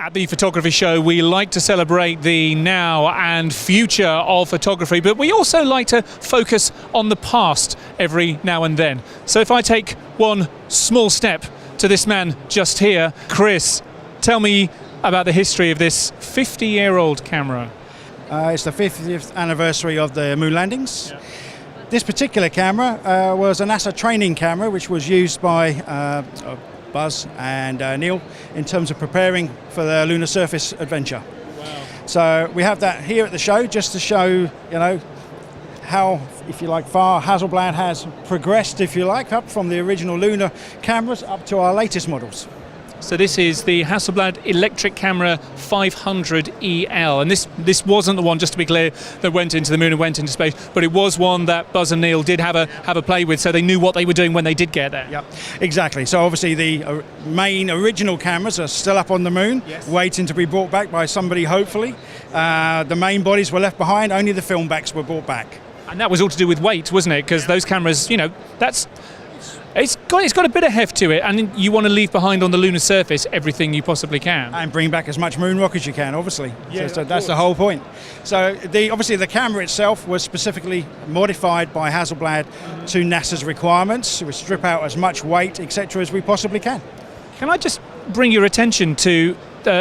At the photography show, we like to celebrate the now and future of photography, but we also like to focus on the past every now and then. So if I take one small step to this man just here, Chris, tell me about the history of this 50-year-old camera. It's the 50th anniversary of the moon landings. Yeah. This particular camera was a NASA training camera which was used by Buzz and Neil in terms of preparing for the lunar surface adventure. Wow. So we have that here at the show just to show, how, if you like, far Hasselblad has progressed, if you like, up from the original lunar cameras up to our latest models. So this is the Hasselblad electric camera 500EL, and this wasn't the one, just to be clear, that went into the moon and went into space, but it was one that Buzz and Neil did have a play with, so they knew what they were doing when they did get there. Yep, exactly. So obviously the main original cameras are still up on the moon, yes, waiting to be brought back by somebody, hopefully. The main bodies were left behind, only the film backs were brought back. And that was all to do with weight, wasn't it? Because those cameras, It's got a bit of heft to it, and you want to leave behind on the lunar surface everything you possibly can. And bring back as much moon rock as you can, obviously. Yeah, so that's the whole point. So obviously the camera itself was specifically modified by Hasselblad to NASA's requirements. We strip out as much weight, etc., as we possibly can. Can I just bring your attention to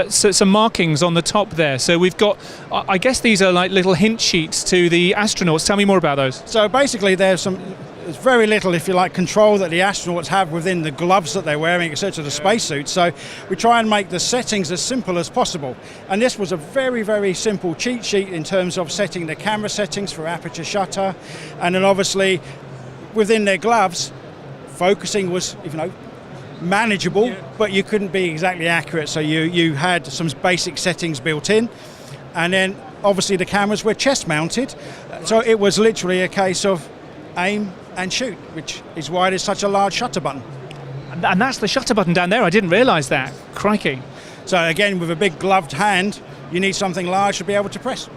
some markings on the top there? So we've got, I guess these are like little hint sheets to the astronauts. Tell me more about those. So basically there's very little, if you like, control that the astronauts have within the gloves that they're wearing, etc., the spacesuits. So we try and make the settings as simple as possible. And this was a very, very simple cheat sheet in terms of setting the camera settings for aperture, shutter, and then obviously within their gloves, focusing was, manageable, but you couldn't be exactly accurate. So you had some basic settings built in, and then obviously the cameras were chest mounted. So it was literally a case of aim and shoot, which is why there's such a large shutter button. And that's the shutter button down there. I didn't realise that. Crikey. So again, with a big gloved hand, you need something large to be able to press.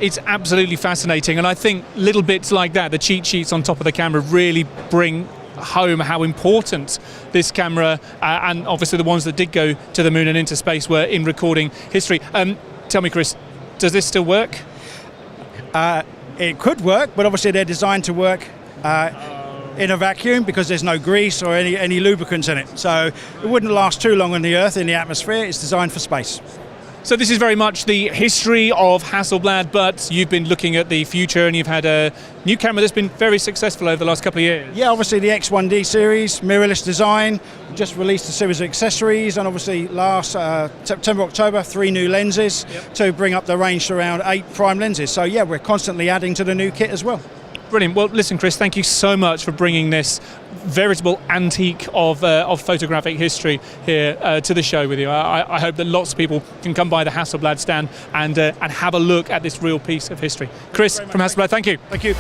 It's absolutely fascinating, and I think little bits like that, the cheat sheets on top of the camera, really bring home how important this camera and obviously the ones that did go to the moon and into space were in recording history. Tell me, Chris, does this still work? It could work, but obviously they're designed to work in a vacuum because there's no grease or any lubricants in it. So it wouldn't last too long on the Earth in the atmosphere. It's designed for space. So this is very much the history of Hasselblad, but you've been looking at the future and you've had a new camera that's been very successful over the last couple of years. Yeah, obviously the X1D series, mirrorless design, just released a series of accessories, and obviously last September, October, 3 new lenses to bring up the range to around 8 prime lenses. So yeah, we're constantly adding to the new kit as well. Brilliant. Well, listen, Chris, thank you so much for bringing this veritable antique of photographic history here to the show with you. I hope that lots of people can come by the Hasselblad stand and have a look at this real piece of history. Chris from Hasselblad, thank you. Thank you.